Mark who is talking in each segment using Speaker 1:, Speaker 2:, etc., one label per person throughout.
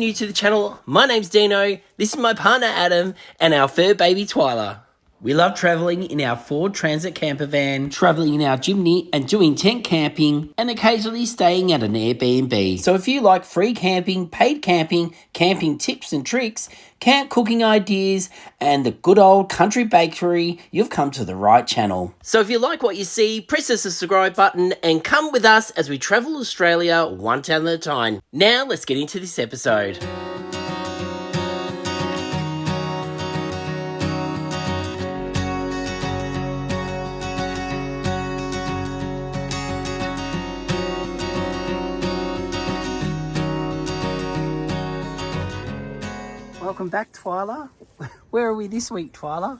Speaker 1: new to the channel, my name's Dino, this is my partner Adam, and our fur baby Twyla. We love travelling in our Ford Transit camper van, travelling in our Jimny and doing tent camping, and occasionally staying at an Airbnb. So if you like free camping, paid camping, camping tips and tricks, camp cooking ideas, and the good old country bakery, you've come to the right channel. So if you like what you see, press the subscribe button and come with us as we travel Australia one town at a time. Now let's get into this episode. Welcome back, Twyla. Where are we this week, Twyla?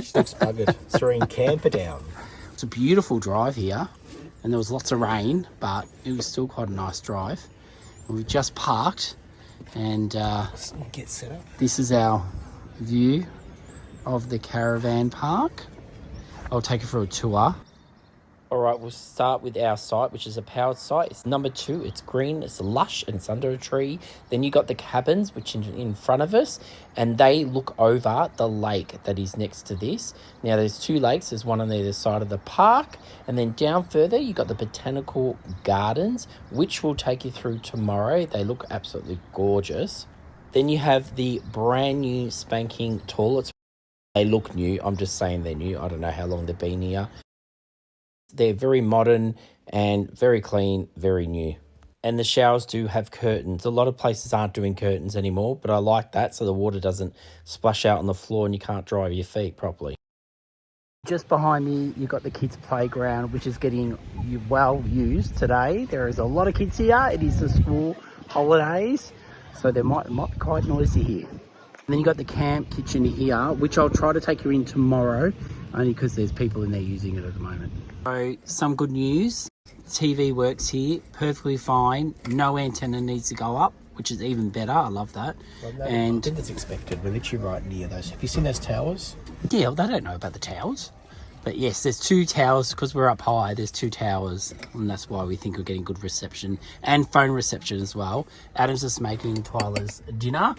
Speaker 2: She looks buggered. So we're in Camperdown.
Speaker 1: It's a beautiful drive here, and there was lots of rain, but it was still quite a nice drive. And we've just parked, and
Speaker 2: Get set up.
Speaker 1: this is our view of the caravan park. I'll take you for a tour. All right, we'll start with our site, which is a powered site. It's number 2. It's green, it's lush, and it's under a tree. Then you got the cabins, which is in front of us, and they look over the lake that is next to this. Now, there's 2 lakes. There's one on either side of the park, and then down further, you got the Botanical Gardens, which we'll take you through tomorrow. They look absolutely gorgeous. Then you have the brand new spanking toilets. They look new. I'm just saying they're new. I don't know how long they've been here. They're very modern and very clean, very new. And the showers do have curtains. A lot of places aren't doing curtains anymore, but I like that so the water doesn't splash out on the floor and you can't dry your feet properly. Just behind me, you've got the kids' playground, which is getting well used today. There is a lot of kids here. It is the school holidays, so there might be quite noisy here. And then you got the camp kitchen here, which I'll try to take you in tomorrow, only because there's people in there using it at the moment. So, some good news. TV works here perfectly fine. No antenna needs to go up, which is even better. I love that.
Speaker 2: Well, no,
Speaker 1: and
Speaker 2: I think that's expected. We're literally right near those. Have you seen those towers?
Speaker 1: yeah, well, they don't know about the towers. But yes, there's 2 towers because we're up high. There's 2 towers, and that's why we think we're getting good reception and phone reception as well. Adam's just making Twyla's dinner,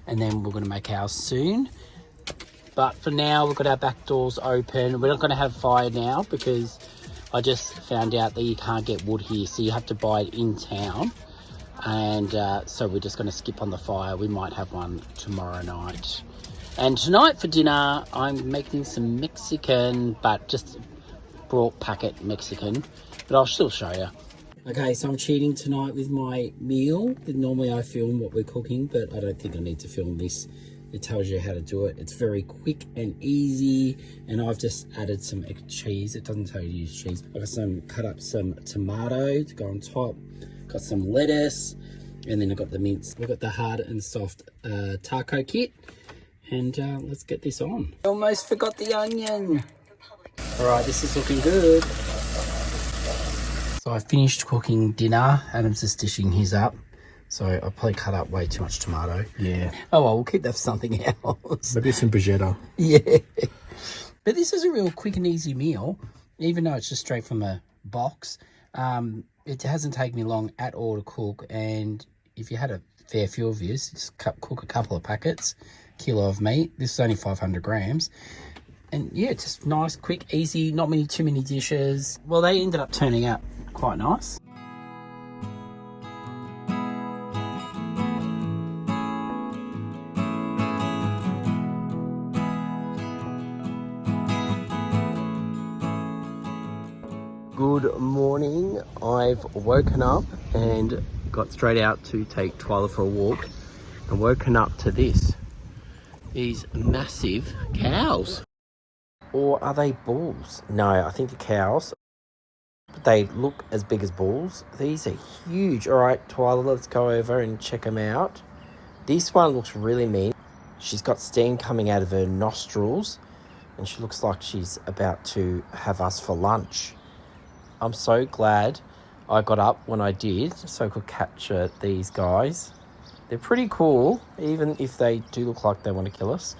Speaker 1: and then we're going to make ours soon. But for now, we've got our back doors open. We're not going to have fire now because I just found out that you can't get wood here, so you have to buy it in town. And so we're just going to skip on the fire. We might have one tomorrow night. And tonight for dinner, I'm making some Mexican, but just brought packet Mexican. But I'll still show you. Okay, so I'm cheating tonight with my meal. Normally I film what we're cooking, but I don't think I need to film this. It tells you how to do it. It's very quick and easy. And I've just added some extra cheese. It doesn't tell you to use cheese. I've got cut up some tomato to go on top. Got some lettuce. And then I've got the mince. We've got the hard and soft taco kit. And let's get this on. Almost forgot the onion. All right, this is looking good. So I finished cooking dinner. Adam's just dishing his up. So I probably cut up way too much tomato.
Speaker 2: Yeah.
Speaker 1: Oh, well, we'll keep that for something else.
Speaker 2: Maybe some bruschetta.
Speaker 1: Yeah. But this is a real quick and easy meal, even though it's just straight from a box. It hasn't taken me long at all to cook. And if you had a fair few of you, just cook a couple of packets, kilo of meat. This is only 500 grams. And yeah, just nice, quick, easy, not too many dishes. Well, they ended up turning out quite nice. Good morning. I've woken up and got straight out to take Twyla for a walk and woken up to this. These massive cows. Or are they bulls? No, I think they're cows. But they look as big as bulls. These are huge. All right, Twyla, let's go over and check them out. This one looks really mean. She's got steam coming out of her nostrils and she looks like she's about to have us for lunch. I'm so glad I got up when I did so I could capture these guys. They're pretty cool, even if they do look like they want to kill us.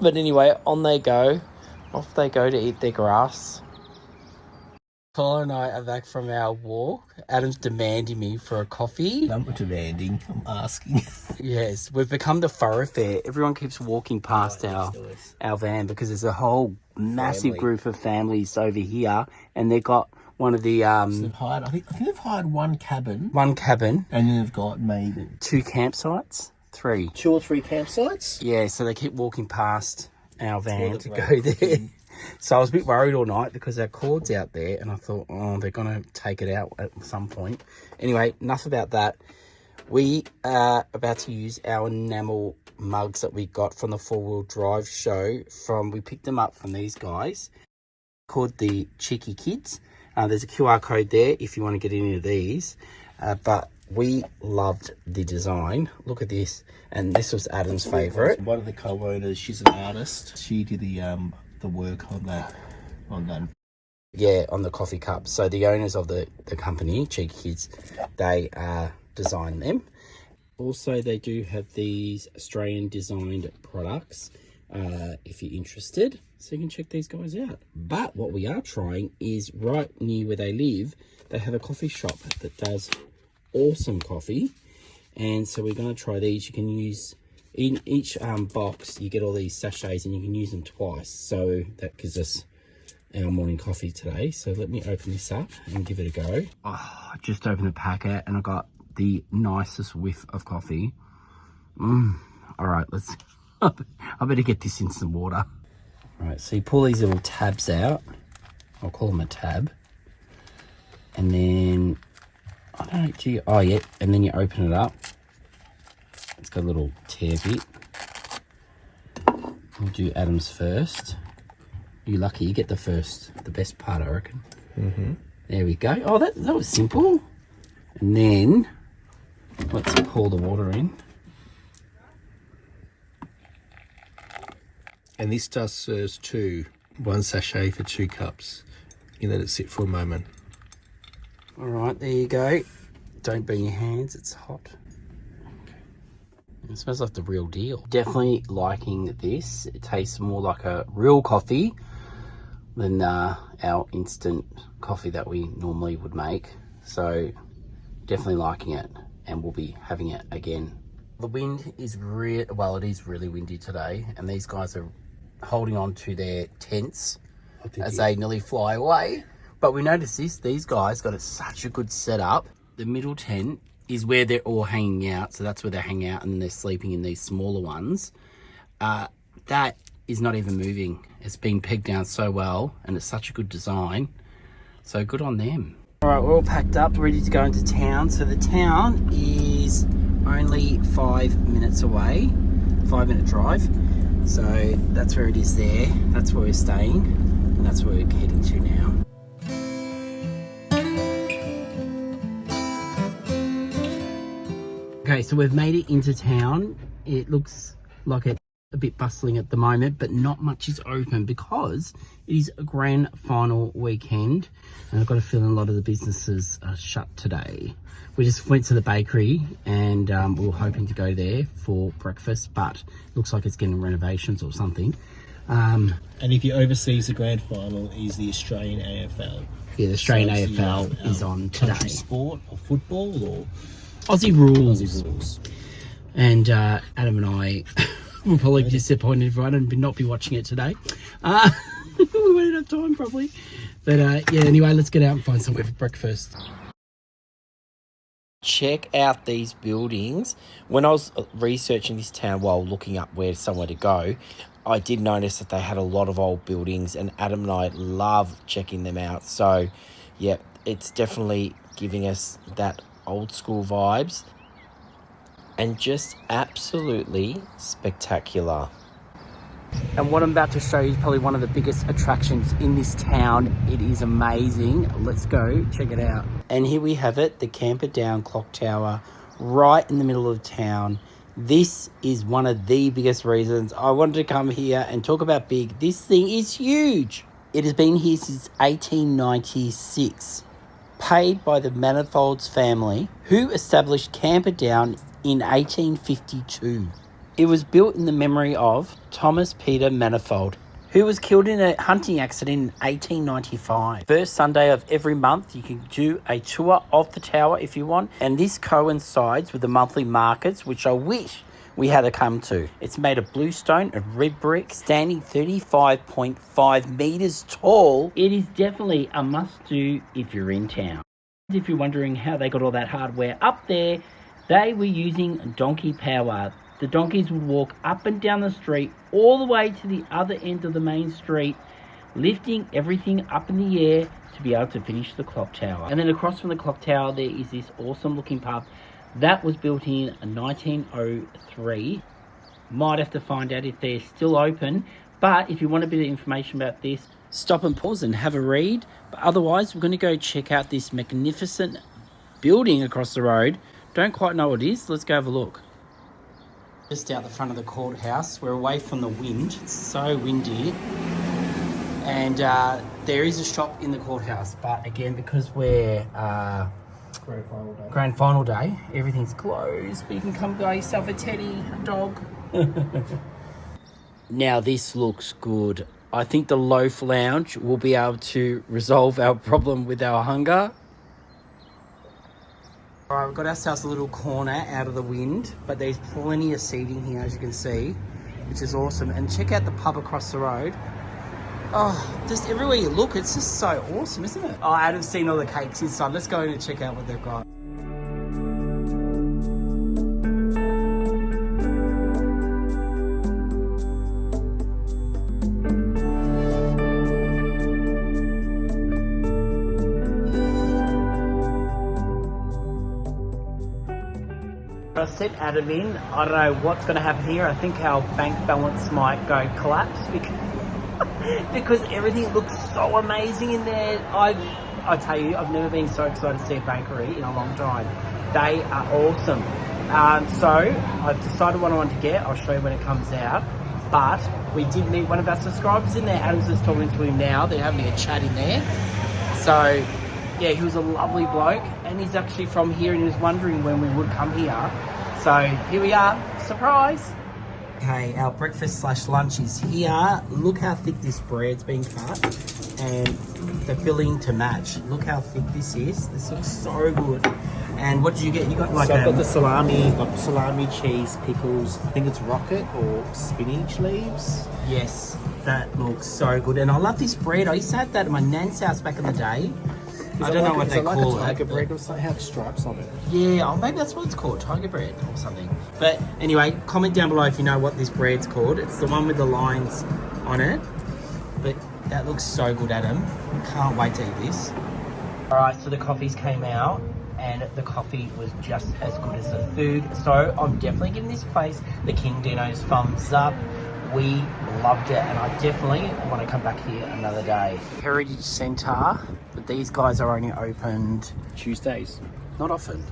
Speaker 1: But anyway, on they go. Off they go to eat their grass. Paul and I are back from our walk. Adam's demanding me for a coffee.
Speaker 2: I'm not demanding, I'm asking.
Speaker 1: Yes, we've become the thoroughfare. Everyone keeps walking past our van because there's a whole massive group of families over here, and they've got one of the
Speaker 2: So they've hired, I think they've hired one cabin.
Speaker 1: one cabin,
Speaker 2: And then they've got maybe
Speaker 1: 2 campsites, 3.
Speaker 2: 2 or 3 campsites.
Speaker 1: Yeah, so they keep walking past our van to go
Speaker 2: break.
Speaker 1: there. So I was a bit worried all night because our cord's out there, and I thought, oh, they're going to take it out at some point. Anyway, enough about that. We are about to use our enamel mugs that we got from the 4-wheel drive show. We picked them up from these guys called the Cheeky Kids. There's a QR code there if you want to get any of these. But we loved the design. Look at this. And this was Adam's favourite.
Speaker 2: One of the co-owners, she's an artist. She did the work on that.
Speaker 1: Yeah, on the coffee cup. So the owners of the company, Cheeky Kids, they designed them. Also, they do have these Australian designed products if you're interested. So you can check these guys out. But what we are trying is right near where they live, they have a coffee shop that does awesome coffee. And so we're going to try these. You can use, in each box, you get all these sachets and you can use them twice. So that gives us our morning coffee today. So let me open this up and give it a go. Oh, I just opened the packet and I got the nicest whiff of coffee. All right, let's, I better get this in some water. All right, so you pull these little tabs out. I'll call them a tab. And then, I don't know, oh yeah, and then you open it up. It's got a little tear bit. We'll do Adam's first. You're lucky, you get the best part, I reckon.
Speaker 2: Mm-hmm.
Speaker 1: There we go. Oh, that was simple. And then, let's pour the water in.
Speaker 2: And this does serves 1 sachet for 2 cups. You let it sit for a moment.
Speaker 1: All right, there you go. Don't burn your hands, it's hot. It smells like the real deal. Definitely liking this. It tastes more like a real coffee than our instant coffee that we normally would make. So definitely liking it, and we'll be having it again. The wind is it is really windy today, and these guys are holding on to their tents as they nearly fly away. But we noticed these guys got such a good setup. The middle tent is where they're all hanging out, so that's where they hang out, and they're sleeping in these smaller ones. That is not even moving. It's been pegged down so well, and it's such a good design. So good on them. All right, we're all packed up, ready to go into town. So the town is only 5 minutes away, 5-minute drive. So that's where it is there. That's where we're staying, and that's where we're heading to now. Okay, so we've made it into town. It looks like it's a bit bustling at the moment, but not much is open because it is a grand final weekend, and I've got a feeling a lot of the businesses are shut today. We just went to the bakery, and we were hoping to go there for breakfast, but it looks like it's getting renovations or something.
Speaker 2: And if you're overseas, the grand final is the Australian AFL.
Speaker 1: Yeah, the Australian AFL is on today.
Speaker 2: Country sport or football or
Speaker 1: Aussie rules. And Adam and I will probably be disappointed if I don't not be watching it today. We won't have time probably. But yeah, anyway, let's get out and find somewhere for breakfast. Check out these buildings. When I was researching this town while looking up somewhere to go, I did notice that they had a lot of old buildings, and Adam and I love checking them out. So yeah, it's definitely giving us that old school vibes, and just absolutely spectacular. And what I'm about to show you is probably one of the biggest attractions in this town. It is amazing. Let's go check it out. And here we have it, the Camperdown clock tower, right in the middle of town. This is one of the biggest reasons I wanted to come here and talk about big. This thing is huge. It has been here since 1896. Paid by the Manifolds family, who established Camperdown in 1852. It was built in the memory of Thomas Peter Manifold, who was killed in a hunting accident in 1895. First Sunday of every month, you can do a tour of the tower if you want. And this coincides with the monthly markets, which I wish we had to come to. It's made of bluestone and red brick, standing 35.5 metres tall. It is definitely a must-do if you're in town. If you're wondering how they got all that hardware up there, they were using donkey power. The donkeys would walk up and down the street all the way to the other end of the main street, lifting everything up in the air to be able to finish the clock tower. And then across from the clock tower, there is this awesome looking pub that was built in 1903. Might have to find out if they're still open, but if you want a bit of information about this, stop and pause and have a read. But otherwise, we're going to go check out this magnificent building across the road. Don't quite know what it is. Let's go have a look. Just out the front of the courthouse. We're away from the wind. It's so windy. And there is a shop in the courthouse. But again, because we're Grand final day, everything's closed. But you can come buy yourself a teddy, a dog. Now this looks good. I think the Loaf Lounge will be able to resolve our problem with our hunger. All right, we've got ourselves a little corner out of the wind, but there's plenty of seating here, as you can see, which is awesome. And check out the pub across the road. Oh, just everywhere you look, it's just so awesome, isn't it? Oh, Adam's seen all the cakes inside. Let's go in and check out what they've got. I sent Adam in. I don't know what's going to happen here. I think our bank balance might go collapse because everything looks so amazing in there. I tell you, I've never been so excited to see a bakery in a long time. They are awesome. So I've decided what I want to get. I'll show you when it comes out. But we did meet one of our subscribers in there. Adam's just talking to him now. They're having a chat in there. So yeah, he was a lovely bloke, and he's actually from here, and he was wondering when we would come here. So here we are, surprise. Okay, our breakfast slash lunch is here. Look how thick this bread's been cut, and the filling to match. Look how thick this is. This looks so good. And what did you get? You got like
Speaker 2: I've got the salami, like salami, cheese, pickles. I think it's rocket or spinach leaves.
Speaker 1: Yes, that looks so good. And I love this bread. I used to have that at my nan's house back in the day. I don't know what they call it.
Speaker 2: Tiger bread or something, have stripes on it.
Speaker 1: Yeah, oh, maybe that's what it's called, tiger bread or something. But anyway, comment down below if you know what this bread's called. It's the one with the lines on it. But that looks so good, Adam. Can't wait to eat this. All right, so the coffees came out, and the coffee was just as good as the food. So I'm definitely giving this place the King Dino's thumbs up. We loved it, and I definitely want to come back here another day. Heritage Centre, but these guys are only opened
Speaker 2: Tuesdays.
Speaker 1: not often.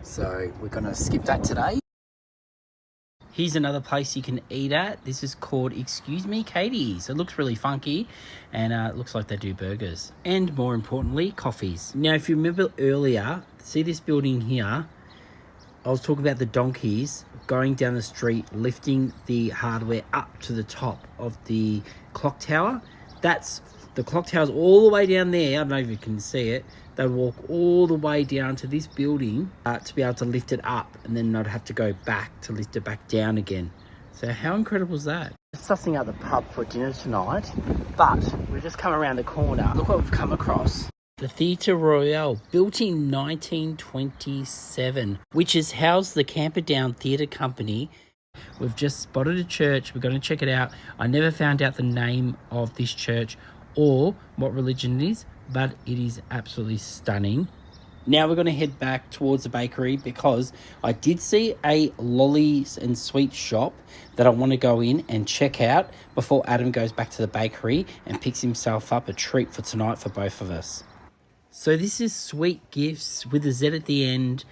Speaker 1: So we're going to skip that today. Here's another place you can eat at. This is called Excuse Me Katie's. It looks really funky, and it looks like they do burgers. And more importantly, coffees. Now, if you remember earlier, see this building here? I was talking about the donkeys going down the street, lifting the hardware up to the top of the clock tower. That's the clock tower's all the way down there. I don't know if you can see it. They'd walk all the way down to this building to be able to lift it up, and then not have to go back to lift it back down again. So how incredible is that? Just sussing out the pub for dinner tonight, but we've just come around the corner. Look what we've come across. The Theatre Royal, built in 1927, which has housed the Camperdown Theatre Company. We've just spotted a church. We're going to check it out. I never found out the name of this church or what religion it is, but it is absolutely stunning. Now we're going to head back towards the bakery because I did see a lollies and sweets shop that I want to go in and check out before Adam goes back to the bakery and picks himself up a treat for tonight for both of us. So this is Sweet Gifts with a Z at the end.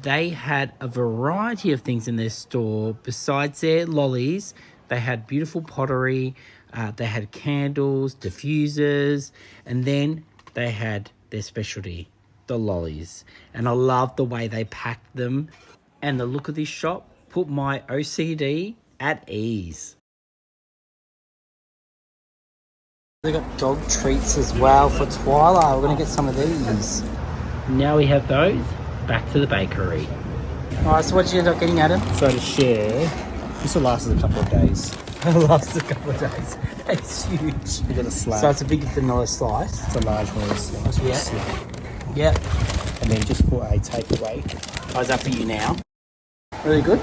Speaker 1: They had a variety of things in their store. Besides their lollies, they had beautiful pottery, they had candles, diffusers, and then they had their specialty, the lollies. And I love the way they packed them. And the look of this shop put my OCD at ease. They got dog treats as well for Twyla. We're going to get some of these. Now we have those. Back to the bakery. All right, so what did you end up getting, Adam?
Speaker 2: So to share, this will last us a couple of days.
Speaker 1: Last a couple of days. It's huge.
Speaker 2: We got a slab.
Speaker 1: So it's a big vanilla slice.
Speaker 2: It's a large vanilla slice.
Speaker 1: Yeah.
Speaker 2: And then just for a takeaway.
Speaker 1: How's that for you now? Really good.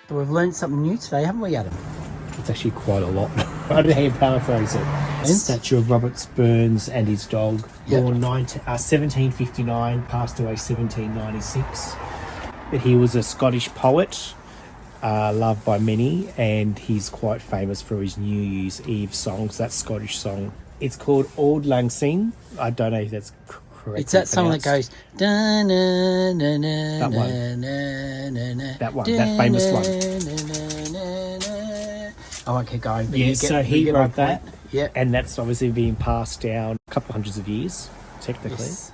Speaker 1: So we've learned something new today, haven't we, Adam?
Speaker 2: It's actually quite a lot. I don't know how you paraphrase it. A statue of Robert Burns and his dog.
Speaker 1: Yep.
Speaker 2: Born 1759, passed away 1796. But he was a Scottish poet, loved by many, and he's quite famous for his New Year's Eve songs, that Scottish song. It's called Auld Lang Syne. I don't know if that's correct.
Speaker 1: It's that song that goes...
Speaker 2: That one, that famous one.
Speaker 1: I won't keep going. But
Speaker 2: Yeah, so he wrote that.
Speaker 1: Yeah.
Speaker 2: And that's obviously been passed down a couple of hundreds of years, technically.
Speaker 1: Yes.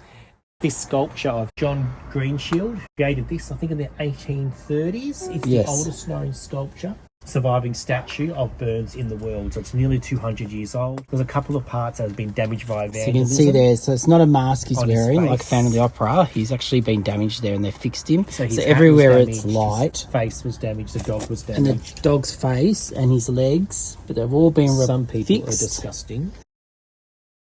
Speaker 2: This sculpture of John Greenshield created this, I think, in the 1830s. It's the oldest known sculpture, surviving statue of Burns in the world. So it's nearly 200 years old. There's a couple of parts that have been damaged by vandalism.
Speaker 1: So you can see there, so it's not a mask he's
Speaker 2: on his
Speaker 1: wearing,
Speaker 2: face.
Speaker 1: like Phantom of the Opera. He's actually been damaged there and they've fixed him.
Speaker 2: So his
Speaker 1: So
Speaker 2: hat
Speaker 1: everywhere
Speaker 2: was
Speaker 1: it's
Speaker 2: damaged,
Speaker 1: light.
Speaker 2: his face was damaged, the dog was
Speaker 1: And
Speaker 2: damaged.
Speaker 1: the dog's face and his legs, but they've all been
Speaker 2: Some people
Speaker 1: fixed.
Speaker 2: are disgusting.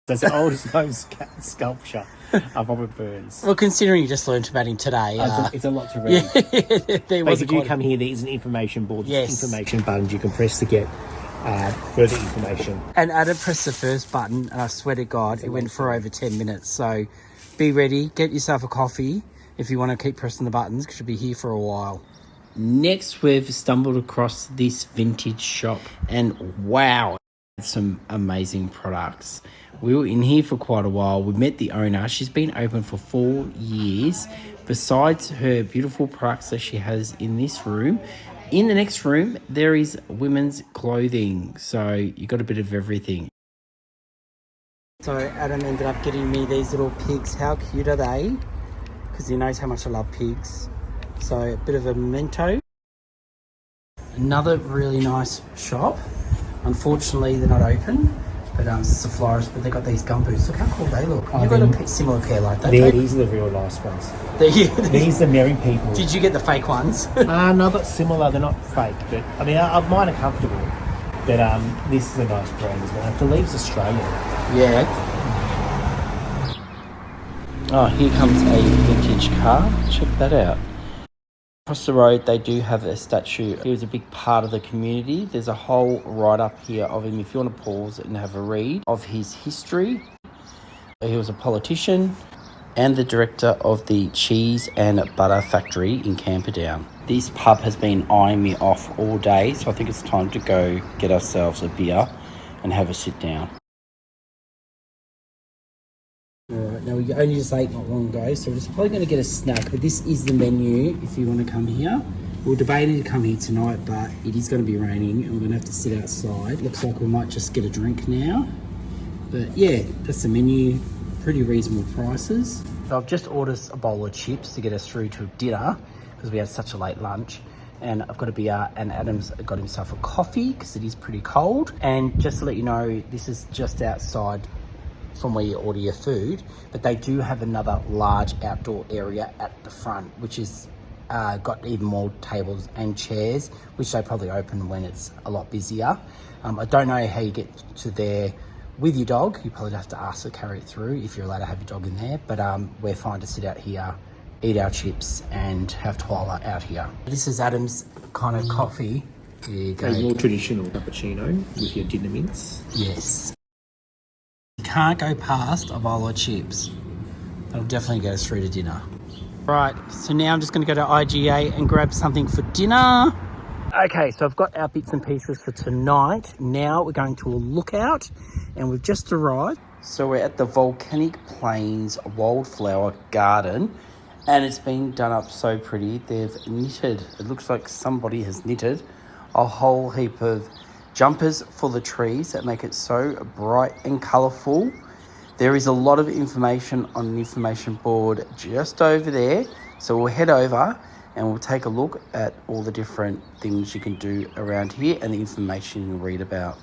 Speaker 2: That's the oldest known sculpture of Robert Burns.
Speaker 1: Well, considering you just learnt about him today.
Speaker 2: It's a lot to read.
Speaker 1: There
Speaker 2: But
Speaker 1: was
Speaker 2: if you do come here, there is an information board. There's
Speaker 1: Yes.
Speaker 2: information buttons you can press to get further information.
Speaker 1: And Adam pressed the first button, and I swear to God, it went for over 10 minutes. So be ready, get yourself a coffee if you want to keep pressing the buttons, because you'll be here for a while. Next, we've stumbled across this vintage shop, and wow, some amazing products. We were in here for quite a while. We met the owner. She's been open for 4 years. Besides her beautiful products that she has in this room, in the next room, there is women's clothing. So you got a bit of everything. So Adam ended up getting me these little pigs. How cute are they? Because he knows how much I love pigs. So a bit of a memento. Another really nice shop. Unfortunately, they're not open. But it's a florist, but they got these gumboots. Look how cool they look. You've got a similar pair like that.
Speaker 2: These are the real nice ones. These are married people.
Speaker 1: Did you get the fake ones?
Speaker 2: No, but similar. They're not fake, but I mean, mine are comfortable. But this is a nice brand as well. I believe it's Australian.
Speaker 1: Yeah. Oh, here comes a vintage car. Check that out. Across the road, they do have a statue. He was a big part of the community. There's a whole write-up here of him if you want to pause and have a read of his history. He was a politician and the director of the cheese and butter factory in Camperdown. This pub has been eyeing me off all day, so I think it's time to go get ourselves a beer and have a sit down. Alright, now we only just ate not long ago, so we're just probably going to get a snack, but this is the menu if you want to come here. We're debating to come here tonight, but it is going to be raining and we're going to have to sit outside. Looks like we might just get a drink now. But yeah, that's the menu. Pretty reasonable prices. So I've just ordered a bowl of chips to get us through to dinner because we had such a late lunch. And I've got a beer, and Adam's got himself a coffee because it is pretty cold. And just to let you know, this is just outside from where you order your food, but they do have another large outdoor area at the front, which is got even more tables and chairs, which they probably open when it's a lot busier. I don't know how you get to there with your dog. You probably have to ask to carry it through if you're allowed to have your dog in there, but we're fine to sit out here, eat our chips and have Twyla out here. This is Adam's kind of coffee. There you go.
Speaker 2: A more traditional cappuccino with your dinner mints.
Speaker 1: Yes. You can't go past a bowl of chips. That'll definitely get us through to dinner. Right, so now I'm just going to go to IGA and grab something for dinner. Okay, so I've got our bits and pieces for tonight. Now we're going to a lookout, and we've just arrived. So we're at the Volcanic Plains Wildflower Garden, and it's been done up so pretty. They've knitted, it looks like somebody has knitted a whole heap of jumpers for the trees that make it so bright and colourful. There is a lot of information on an information board just over there. So we'll head over and we'll take a look at all the different things you can do around here and the information you can read about.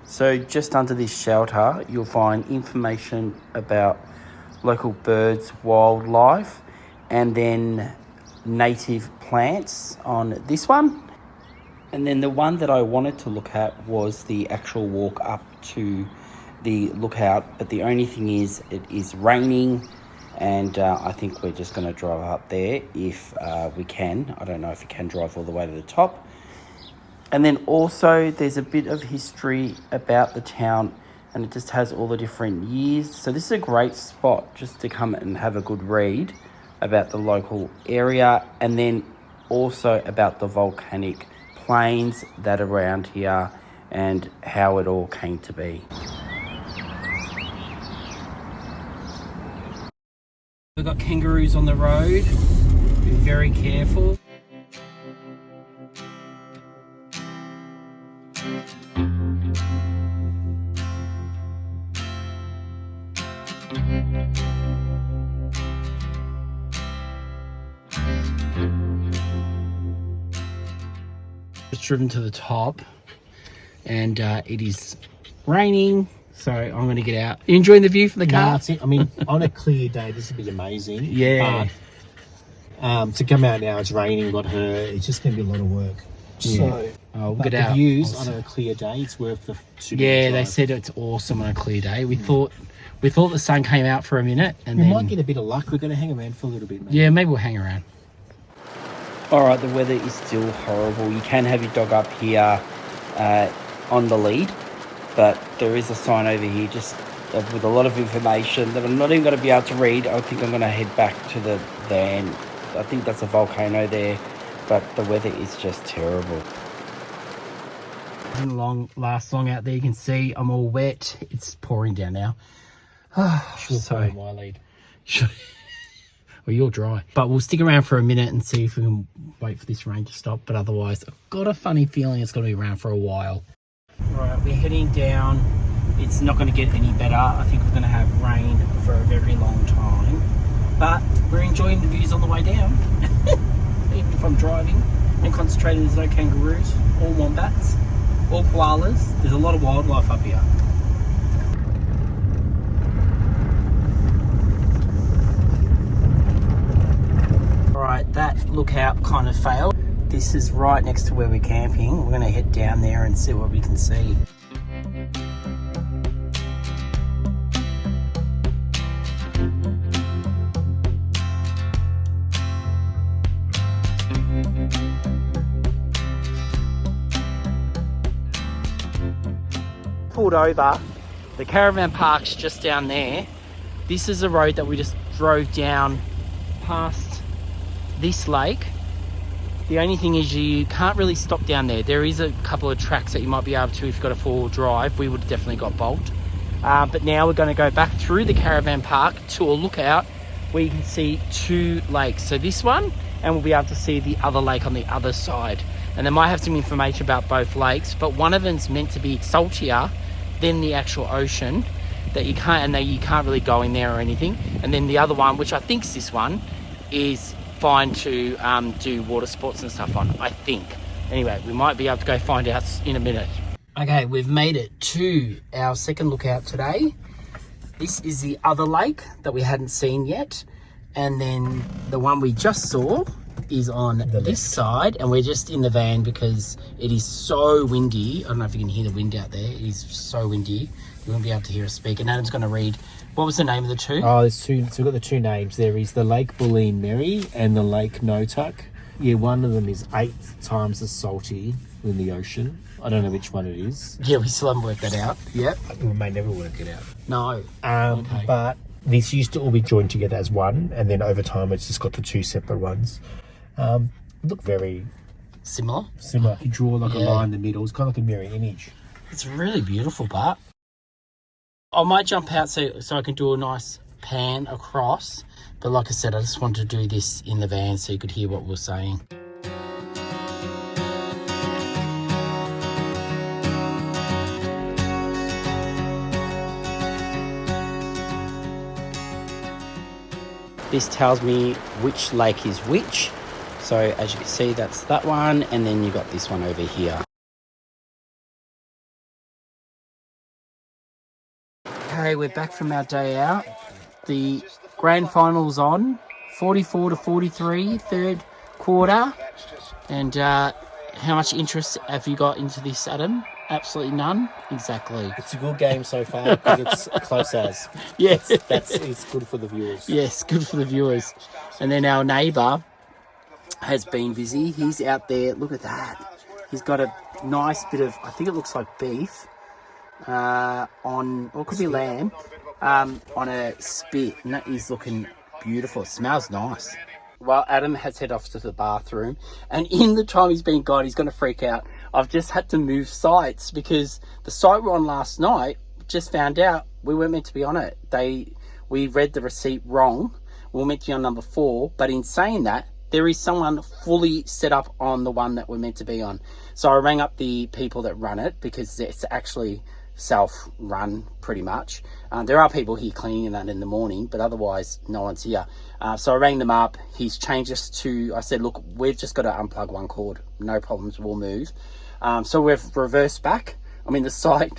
Speaker 1: So just under this shelter, you'll find information about local birds, wildlife, and then native plants on this one. And then the one that I wanted to look at was the actual walk up to the lookout, but the only thing is it is raining, and I think we're just going to drive up there if we can. I don't know if we can drive all the way to the top. And then also there's a bit of history about the town, and it just has all the different years. So this is a great spot just to come and have a good read about the local area, and then also about the volcanic plains that are around here and how it all came to be. We've got kangaroos on the road. Be very careful. Just driven to the top, and it is raining. So I'm going to get out. You enjoying the view from the car?
Speaker 2: That's it. I mean, on a clear day, this would be amazing.
Speaker 1: Yeah.
Speaker 2: But to come out now, it's raining, got her. It's just going to be a lot of work.
Speaker 1: Yeah.
Speaker 2: So,
Speaker 1: we'll
Speaker 2: but
Speaker 1: get
Speaker 2: the
Speaker 1: out.
Speaker 2: views on a clear day, it's worth the.
Speaker 1: Yeah, they said it's awesome on a clear day. We thought the sun came out for a minute, and
Speaker 2: we
Speaker 1: then
Speaker 2: might get a bit of luck. We're going to hang around for a little bit, maybe.
Speaker 1: Yeah, maybe we'll hang around. All right, the weather is still horrible. You can have your dog up here on the lead, but there is a sign over here just with a lot of information that I'm not even going to be able to read. I think I'm going to head back to the van. I think that's a volcano there, but the weather is just terrible. Didn't last long out there. You can see I'm all wet. It's pouring down now.
Speaker 2: So my lead.
Speaker 1: Well, you're dry. But we'll stick around for a minute and see if we can wait for this rain to stop. But otherwise, I've got a funny feeling it's going to be around for a while. Right, we're heading down. It's not going to get any better. I think we're going to have rain for a very long time. But we're enjoying the views on the way down. Even if I'm driving and concentrating, there's no kangaroos, or wombats, or koalas. There's a lot of wildlife up here. Alright, that lookout kind of failed. This is right next to where we're camping. We're going to head down there and see what we can see. Pulled over. The caravan park's just down there. This is a road that we just drove down past this lake. The only thing is you can't really stop down there. There is a couple of tracks that you might be able to if you've got a four-wheel drive. We would have definitely got bolt. But now we're going to go back through the caravan park to a lookout where you can see two lakes. So this one, and we'll be able to see the other lake on the other side. And they might have some information about both lakes, but one of them's meant to be saltier than the actual ocean, that you can't really go in there or anything. And then the other one, which I think is this one, is fine to do water sports and stuff on, I think. Anyway, we might be able to go find out in a minute. Okay, we've made it to our second lookout today. This is the other lake that we hadn't seen yet. And then the one we just saw is on this side, and we're just in the van because it is so windy. I don't know if you can hear the wind out there. It is so windy. You won't be able to hear us speak. And Adam's going to read. What was the name of the two?
Speaker 2: Oh, there's two. So we've got the two names. There is the Lake Bulleen Mary and the Lake Notuk. Yeah, one of them is 8 times as salty in the ocean. I don't know which one it is.
Speaker 1: Yeah, we still haven't worked that out. Yep.
Speaker 2: We may never work it out.
Speaker 1: No.
Speaker 2: Okay. But this used to all be joined together as one, and then over time it's just got the two separate ones. Look very
Speaker 1: similar.
Speaker 2: You draw like a line in the middle. It's kind of like a mirror image.
Speaker 1: It's really beautiful, but I might jump out so I can do a nice pan across. But like I said, I just wanted to do this in the van so you could hear what we were saying. This tells me which lake is which. So as you can see, that's that one, and then you got this one over here. Okay, we're back from our day out. The grand final's on, 44-43, third quarter. And how much interest have you got into this, Adam? Absolutely none. Exactly.
Speaker 2: It's a good game so far because it's close as.
Speaker 1: Yeah,
Speaker 2: It's good for the viewers.
Speaker 1: yes, good for the viewers. And then our neighbour has been busy. He's out there. Look at that. He's got a nice bit of, I think it looks like beef on, or it could be lamb, on a spit. And that is looking beautiful. It smells nice. Well, Adam has head off to the bathroom, and in the time he's been gone, he's going to freak out. I've just had to move sites because the site we were on last night, just found out we weren't meant to be on it. We read the receipt wrong. We were meant to be on number 4, but in saying that, there is someone fully set up on the one that we're meant to be on. So I rang up the people that run it because it's actually self-run pretty much. There are people here cleaning that in the morning, but otherwise no one's here. So I rang them up. He's changed us to, I said, look, we've just got to unplug one cord. No problems, we'll move. So we've reversed back. I mean, the site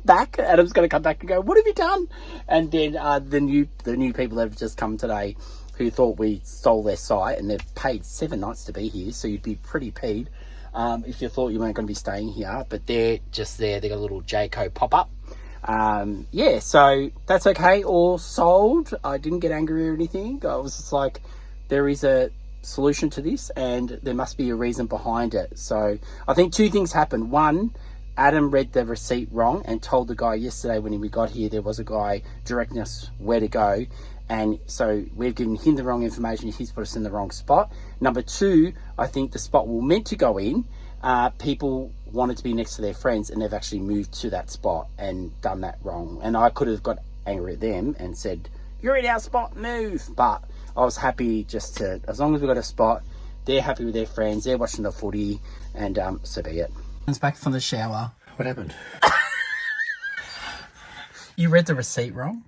Speaker 1: back. Adam's going to come back and go, what have you done? And then the new people that have just come today who thought we stole their site, and they've paid 7 nights to be here, so you'd be pretty peed if you thought you weren't going to be staying here. But they're just there. They got a little Jayco pop-up. Yeah, so that's okay. All sold. I didn't get angry or anything. I was just like, there is a solution to this, and there must be a reason behind it. So I think 2 things happened. One, Adam read the receipt wrong and told the guy yesterday when we got here there was a guy directing us where to go, and so we've given him the wrong information. He's put us in the wrong spot. Number 2, I think the spot we were meant to go in, people wanted to be next to their friends, and they've actually moved to that spot and done that wrong. And I could have got angry at them and said, you're in our spot, move. But I was happy just to, as long as we got a spot, they're happy with their friends, they're watching the footy, and so be it. Comes back from the shower.
Speaker 2: What happened?
Speaker 1: You read the receipt wrong.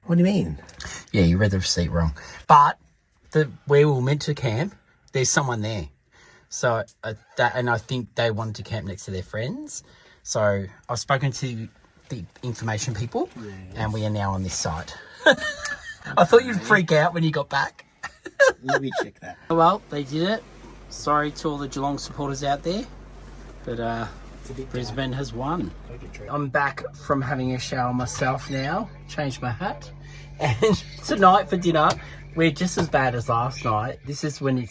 Speaker 2: What do you mean?
Speaker 1: Yeah, you read the receipt wrong. But where we were meant to camp, there's someone there. So and I think they wanted to camp next to their friends. So I've spoken to the information people, yes, and we are now on this site. I thought you'd freak out when you got back.
Speaker 2: Let me check that.
Speaker 1: Well, they did it. Sorry to all the Geelong supporters out there, but Brisbane has won. I'm back from having a shower myself now. Changed my hat. And tonight for dinner, we're just as bad as last night. This is when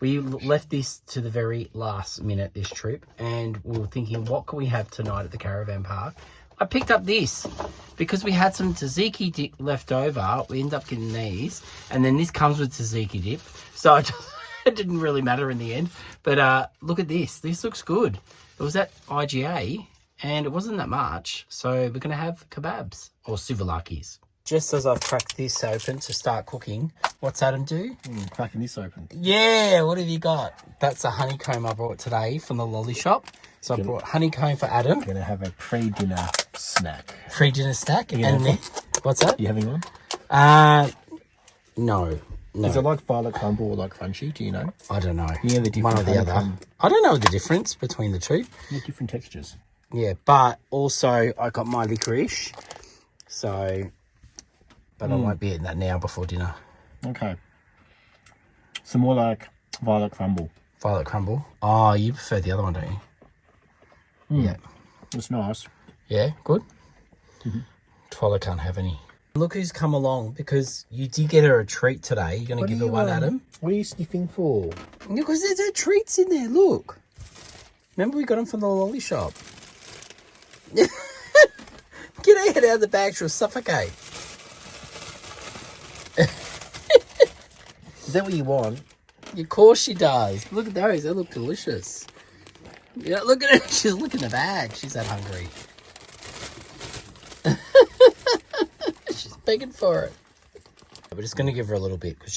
Speaker 1: we left this to the very last minute, this trip, and we were thinking, what can we have tonight at the Caravan Park? I picked up this because we had some tzatziki dip left over. We ended up getting these, and then this comes with tzatziki dip. So it didn't really matter in the end. But look at this. This looks good. It was at IGA, and it wasn't that much. So we're going to have kebabs or souvlakis. Just as I've cracked this open to start cooking, what's Adam do?
Speaker 2: Cracking this open.
Speaker 1: Yeah, what have you got? That's a honeycomb I brought today from the lolly shop. So I brought honeycomb for Adam.
Speaker 2: We're going to have a pre-dinner snack.
Speaker 1: Pre-dinner snack? And then, what's that?
Speaker 2: You having one?
Speaker 1: No.
Speaker 2: Is it like violet crumble or like crunchy? Do you know?
Speaker 1: I don't know.
Speaker 2: You know the difference.
Speaker 1: One or the other. I don't know the difference between the two.
Speaker 2: They're different textures.
Speaker 1: Yeah, but also I got my licorice. So, but I won't be eating that now before dinner.
Speaker 2: Okay. Some more like violet crumble.
Speaker 1: Violet crumble. Oh, you prefer the other one, don't you? Yeah.
Speaker 2: It's nice.
Speaker 1: Yeah, good. Twyla can't have any. Look who's come along, because you did get her a treat today. You're going to give her one, Adam?
Speaker 2: What are you sniffing for?
Speaker 1: Because there's her treats in there, look. Remember we got them from the lolly shop? Get her head out of the bag, she'll suffocate.
Speaker 2: Is that what you want?
Speaker 1: Of course she does. Look at those, they look delicious. Yeah, look at her, she's looking in the bag. She's that hungry. She's begging for it. We're just going to give her a little bit because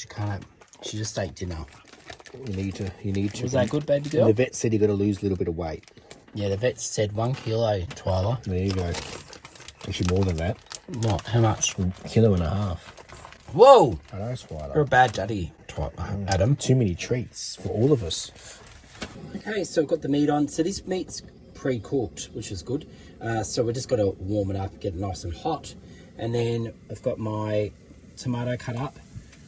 Speaker 1: she just ate dinner.
Speaker 2: You need to.
Speaker 1: Was that good, baby girl?
Speaker 2: The vet said you got to lose a little bit of weight.
Speaker 1: Yeah, the vet said 1 kilo, Twyla.
Speaker 2: There you go. Actually more than that.
Speaker 1: What? How much?
Speaker 2: 1.5 kilos.
Speaker 1: Whoa!
Speaker 2: I know, Twyla.
Speaker 1: You're a bad daddy, Adam.
Speaker 2: Too many treats for all of us.
Speaker 1: Okay, so I've got the meat on. So this meat's pre-cooked, which is good. So we're just got to warm it up, get it nice and hot. And then I've got my tomato cut up,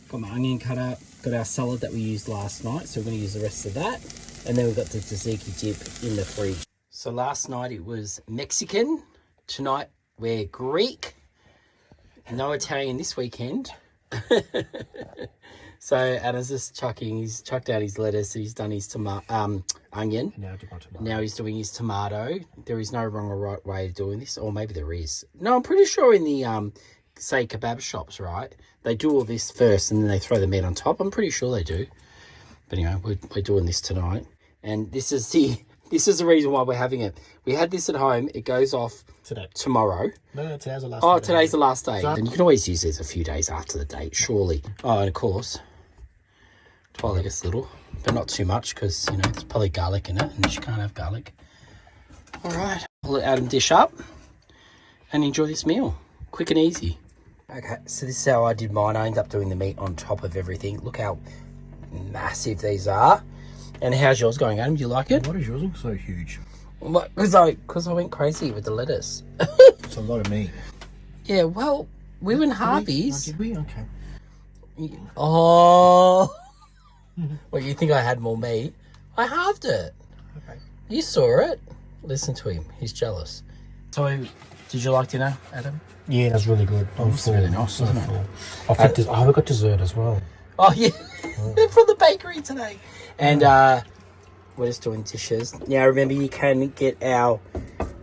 Speaker 1: got my onion cut up, got our salad that we used last night. So we're going to use the rest of that. And then we've got the tzatziki dip in the fridge. So last night it was Mexican. Tonight we're Greek. No Italian this weekend. So Adam's just he's chucked out his lettuce, he's done his onion. Now he's doing his tomato. There is no wrong or right way of doing this, or maybe there is. No, I'm pretty sure in the, say, kebab shops, right? They do all this first and then they throw the meat on top. I'm pretty sure they do. But anyway, we're doing this tonight. And this is the reason why we're having it. We had this at home. It goes off tomorrow.
Speaker 2: No, today's the last
Speaker 1: day. Oh,
Speaker 2: day.
Speaker 1: Today's the last day. And you can always use this a few days after the date, surely. Oh, and of course, Twyla gets a little, but not too much because, you know, there's probably garlic in it and she can't have garlic. All right. I'll let Adam dish up and enjoy this meal. Quick and easy. Okay, so this is how I did mine. I ended up doing the meat on top of everything. Look how massive these are. And how's yours going, Adam? Do you like it?
Speaker 2: Why does yours look so huge?
Speaker 1: Because I went crazy with the lettuce.
Speaker 2: It's a lot of meat.
Speaker 1: Yeah, well, we went Harvey's.
Speaker 2: Did we? Okay.
Speaker 1: Oh. Well, you think I had more meat? I halved it.
Speaker 2: Okay.
Speaker 1: You saw it. Listen to him. He's jealous. So, did you like dinner, Adam?
Speaker 2: Yeah, that's really good.
Speaker 1: It's really nice, wasn't it?
Speaker 2: I got dessert as well.
Speaker 1: Oh, yeah. From the bakery today. And we're just doing dishes. Now, remember, you can get our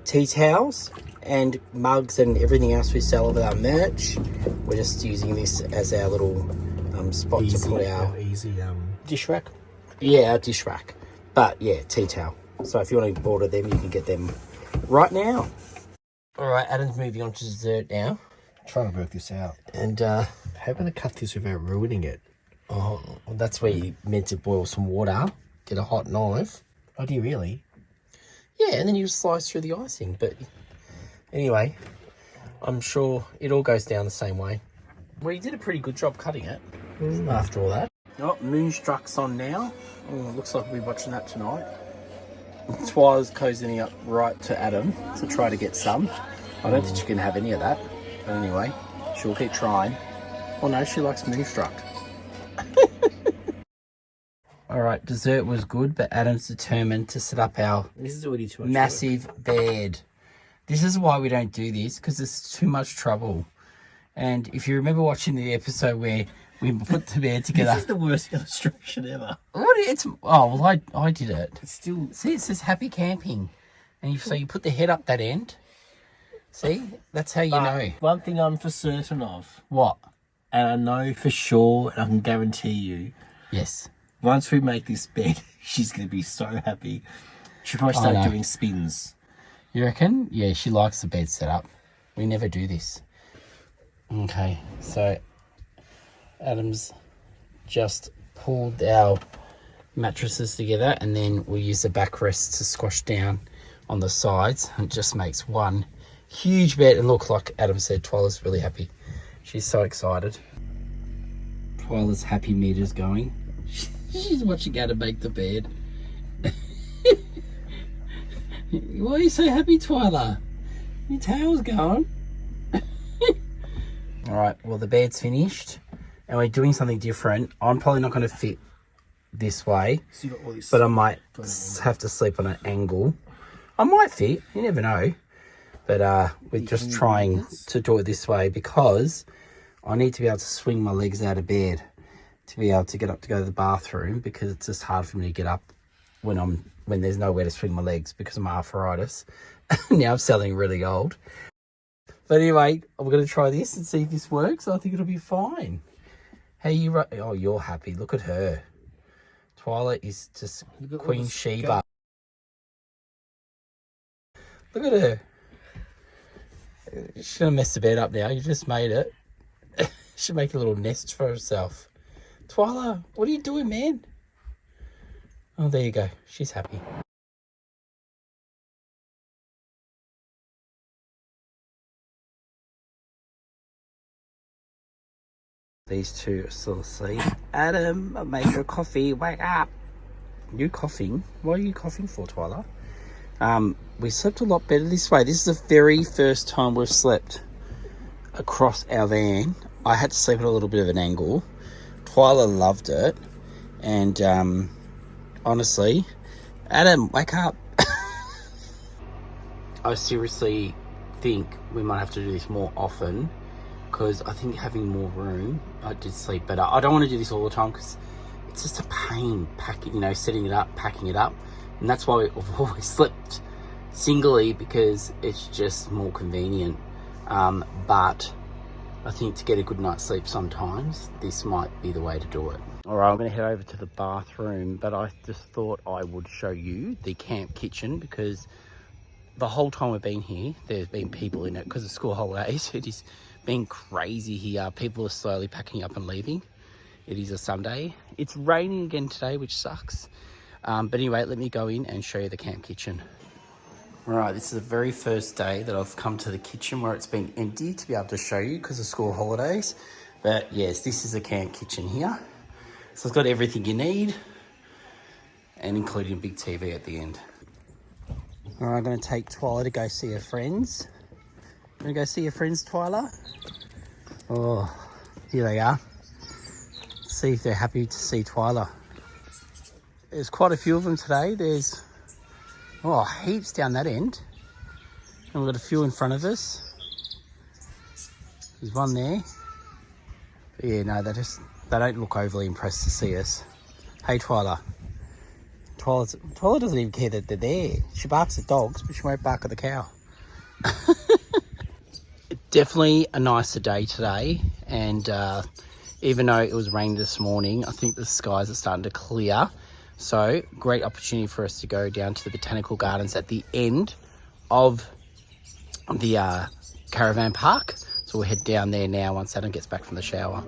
Speaker 1: tea towels and mugs and everything else we sell with our merch. We're just using this as our little spot to put our
Speaker 2: dish rack.
Speaker 1: Yeah, our dish rack. But yeah, tea towel. So if you want to order them, you can get them right now. All right, Adam's moving on to dessert now.
Speaker 2: I'm trying to work this out.
Speaker 1: And
Speaker 2: how can I cut this without ruining it?
Speaker 1: Oh, well, that's where you meant to boil some water. Get a hot knife.
Speaker 2: Oh, do you really?
Speaker 1: Yeah, and then you slice through the icing. But anyway, I'm sure it all goes down the same way. Well, you did a pretty good job cutting it after all that. Oh, Moonstruck's on now. Oh, looks like we'll be watching that tonight. Twyla's cozying up right to Adam to try to get some. I don't think she can have any of that. But anyway, she'll keep trying. Oh no, she likes Moonstruck. All right, dessert was good, but Adam's determined to set up our massive bed. This is why we don't do this, because it's too much trouble. And if you remember watching the episode where we put the bed together...
Speaker 2: This is the worst illustration ever.
Speaker 1: I did it.
Speaker 2: It's still...
Speaker 1: See, it says happy camping. And so you put the head up that end. See? That's how you know.
Speaker 2: One thing I'm for certain of...
Speaker 1: What?
Speaker 2: And I know for sure, and I can guarantee you...
Speaker 1: Yes.
Speaker 2: Once we make this bed, she's going to be so happy. She'll probably start doing spins.
Speaker 1: You reckon? Yeah, she likes the bed set up. We never do this. Okay, so Adam's just pulled our mattresses together and then we'll use the backrests to squash down on the sides. And it just makes one huge bed. And look, like Adam said, Twyla's really happy. She's so excited. Twyla's happy meter's going. She's watching how to make the bed. Why are you so happy, Twyla? Your tail's going. Alright, well the bed's finished. And we're doing something different. I'm probably not going to fit this way. So you got all this, but I might have to sleep on an angle. I might fit, you never know. But we're just trying to do it this way because I need to be able to swing my legs out of bed to be able to get up to go to the bathroom, because it's just hard for me to get up when there's nowhere to swing my legs because of my arthritis. Now I'm sounding really old. But anyway, I'm going to try this and see if this works. I think it'll be fine. Hey, oh, you're happy. Look at her. Twyla is just Queen Sheba. Look at her. She's going to mess the bed up now. You just made it. She'll make a little nest for herself. Twyla, what are you doing, man? Oh, there you go. She's happy. These two are still asleep. Adam, I made you a coffee. Wake up. You coughing? What are you coughing for, Twyla? We slept a lot better this way. This is the very first time we've slept across our van. I had to sleep at a little bit of an angle. Twyla loved it. And honestly, Adam, wake up. I seriously think we might have to do this more often, because I think having more room, I did sleep better. I don't want to do this all the time because it's just a pain packing, you know, setting it up, packing it up. And that's why we've always slept singly, because it's just more convenient. But I think to get a good night's sleep sometimes, this might be the way to do it. All right, I'm going to head over to the bathroom, but I just thought I would show you the camp kitchen, because the whole time we've been here, there's been people in it because of school holidays. It is been crazy here. People are slowly packing up and leaving. It is a Sunday. It's raining again today, which sucks. But anyway, let me go in and show you the camp kitchen. All right, this is the very first day that I've come to the kitchen where it's been empty to be able to show you because of school holidays. But yes, this is the camp kitchen here. So it's got everything you need, and including a big TV at the end. All right, I'm going to take Twyla to go see her friends. Want to go see your friends, Twyla? Oh, here they are. Let's see if they're happy to see Twyla. There's quite a few of them today. There's, oh, heaps down that end. And we've got a few in front of us. There's one there. But yeah, no, they don't look overly impressed to see us. Hey, Twyla. Twyla doesn't even care that they're there. She barks at dogs, but she won't bark at the cow. Definitely a nicer day today, and even though it was raining this morning, I think the skies are starting to clear. So great opportunity for us to go down to the Botanical Gardens at the end of the Caravan Park. So we'll head down there now once Adam gets back from the shower.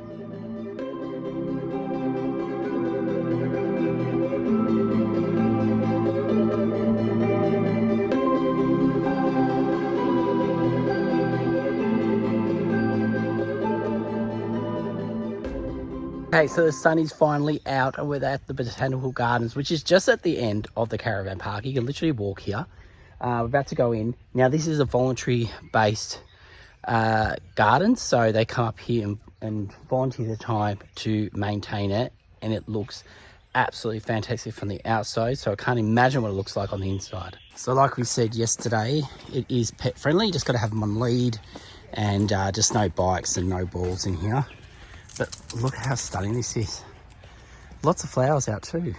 Speaker 1: Okay, so the sun is finally out and we're at the Botanical Gardens, which is just at the end of the Caravan Park. You can literally walk here. We're about to go in. Now, this is a voluntary-based garden, so they come up here and volunteer the time to maintain it, and it looks absolutely fantastic from the outside, so I can't imagine what it looks like on the inside. So like we said yesterday, it is pet-friendly. You just got to have them on lead, and just no bikes and no balls in here. But look how stunning this is. Lots of flowers out too.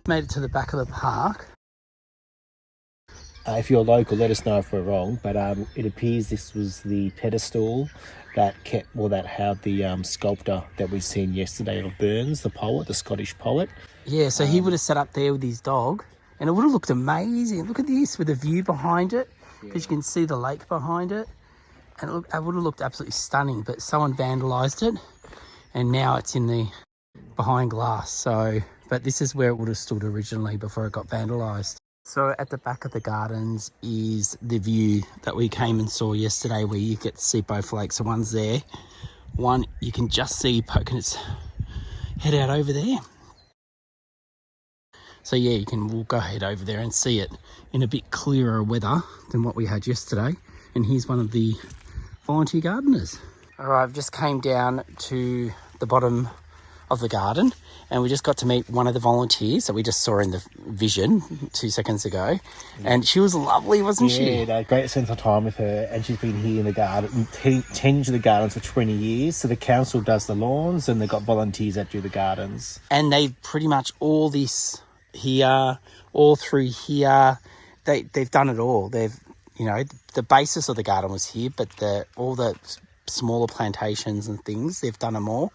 Speaker 1: Made it to the back of the park.
Speaker 2: If you're local, let us know if we're wrong, but it appears this was the pedestal that held the sculptor that we seen yesterday of Burns, the poet, the Scottish poet.
Speaker 1: Yeah, so he would have sat up there with his dog, and it would have looked amazing. Look at this, with the view behind it, because you can see the lake behind it, and it would have looked absolutely stunning, but someone vandalised it, and now it's in the behind glass. So, but this is where it would have stood originally before it got vandalised. So at the back of the gardens is the view that we came and saw yesterday, where you get to see both lakes. So one's there, one you can just see poking its head out over there. So yeah, we'll go ahead over there and see it in a bit clearer weather than what we had yesterday. And here's one of the volunteer gardeners. All right, I've just came down to the bottom of the garden, and we just got to meet one of the volunteers that we just saw in the vision 2 seconds ago, and she was lovely, wasn't she?
Speaker 2: Yeah, no, great sense of time with her, and she's been here in the garden, tending the gardens for 20 years. So the council does the lawns, and they've got volunteers that do the gardens.
Speaker 1: And they pretty much all this here, all through here, they've done it all. They've, you know, the basis of the garden was here, but all the smaller plantations and things, they've done them all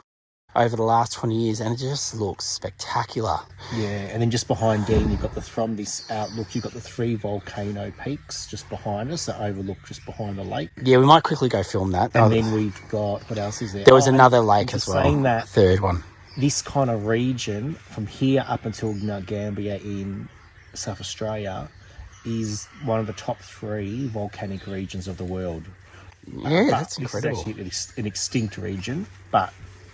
Speaker 1: over the last 20 years, and it just looks spectacular.
Speaker 2: Yeah, and then just behind Dean, you've got from this outlook, you've got the 3 volcano peaks just behind us that overlook just behind the lake.
Speaker 1: Yeah, we might quickly go film that.
Speaker 2: And then we've got, what else is there?
Speaker 1: There was another lake as well.
Speaker 2: Saying that,
Speaker 1: third one.
Speaker 2: This kind of region, from here up until Gambia in South Australia, is one of the top 3 volcanic regions of the world.
Speaker 1: Yeah, that's incredible.
Speaker 2: It's actually an extinct region, but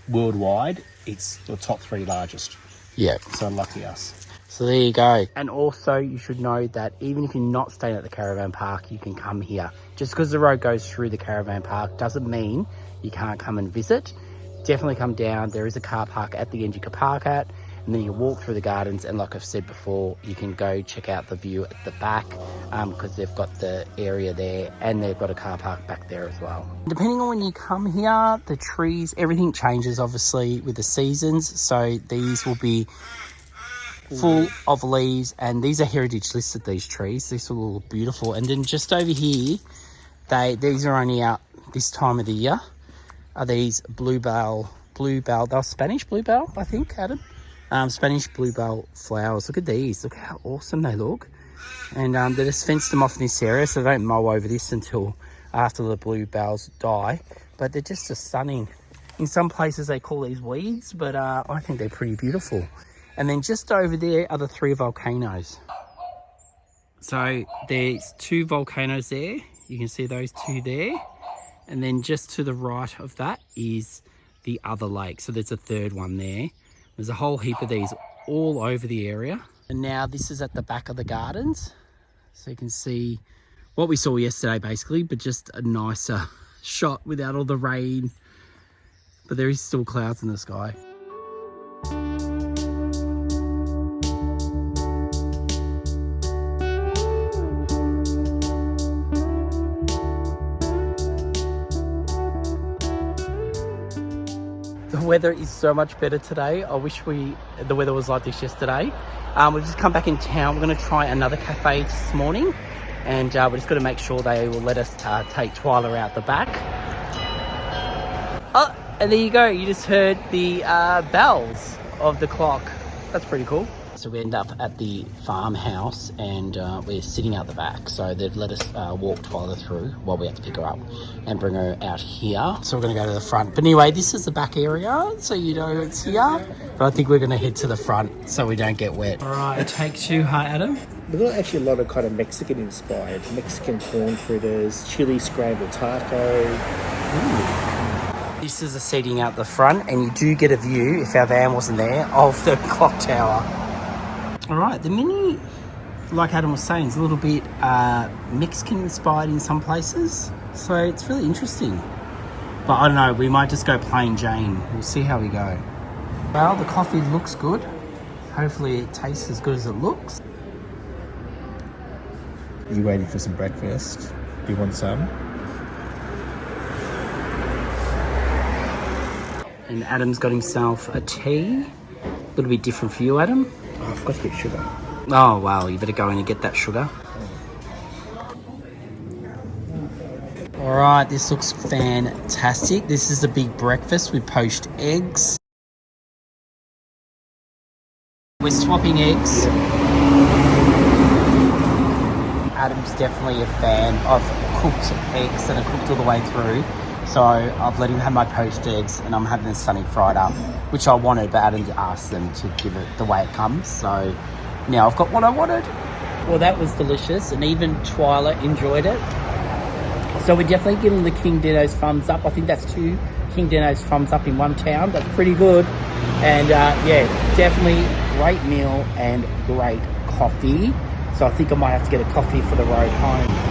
Speaker 2: worldwide, it's the top 3 largest.
Speaker 1: Yeah.
Speaker 2: So lucky us.
Speaker 1: So there you go. And also, you should know that even if you're not staying at the Caravan Park, you can come here. Just because the road goes through the Caravan Park doesn't mean you can't come and visit. Definitely come down. There is a car park at the end you can park at, and then you walk through the gardens, and like I've said before, you can go check out the view at the back, because they've got the area there, and they've got a car park back there as well. Depending on when you come here, the trees, everything changes obviously with the seasons, so these will be full of leaves, and these are heritage listed, these trees. These will look beautiful. And then just over here, these are only out this time of the year, are these bluebell, they're Spanish bluebell, I think, Adam. Spanish bluebell flowers. Look at these. Look how awesome they look. And they just fenced them off in this area, so they don't mow over this until after the bluebells die. But they're just stunning. In some places they call these weeds, but I think they're pretty beautiful. And then just over there are the 3 volcanoes. So there's 2 volcanoes there. You can see those 2 there. And then just to the right of that is the other lake. So there's a 3rd one there. There's a whole heap of these all over the area. And now this is at the back of the gardens. So you can see what we saw yesterday basically, but just a nicer shot without all the rain. But there is still clouds in the sky. The weather is so much better today. I wish the weather was like this yesterday. We've just come back in town. We're going to try another cafe this morning, and we're just going to make sure they will let us take Twyla out the back. Oh, and there you go. You just heard the bells of the clock. That's pretty cool. So we end up at the farmhouse, and we're sitting out the back. So they've let us walk Twyla through while we have to pick her up and bring her out here. So we're going to go to the front. But anyway, this is the back area, so you know it's here. But I think we're going to head to the front so we don't get wet. All right, take 2, huh, Adam?
Speaker 2: We've got actually a lot of kind of Mexican inspired. Mexican corn fritters, chili scrambled taco.
Speaker 1: Ooh. This is the seating out the front, and you do get a view, if our van wasn't there, of the clock tower. All right, the menu, like Adam was saying, is a little bit Mexican inspired in some places. So it's really interesting. But I don't know, we might just go plain Jane. We'll see how we go. Well, the coffee looks good. Hopefully it tastes as good as it looks.
Speaker 2: You waiting for some breakfast? Do you want some?
Speaker 1: And Adam's got himself a tea. A little bit different for you, Adam.
Speaker 2: Oh, I've got to get sugar.
Speaker 1: Oh, wow, you better go in and get that sugar. All right, this looks fantastic. This is a big breakfast with poached eggs. We're swapping eggs. Adam's definitely a fan of cooked eggs that are cooked all the way through. So I've let him have my poached eggs, and I'm having the sunny fried up, which I wanted, but Adam asked them to give it the way it comes. So now I've got what I wanted. Well, that was delicious, and even Twyla enjoyed it. So we're definitely giving the King Dino's thumbs up. I think that's 2 King Dino's thumbs up in one town. That's pretty good. And yeah, definitely great meal and great coffee. So I think I might have to get a coffee for the road home.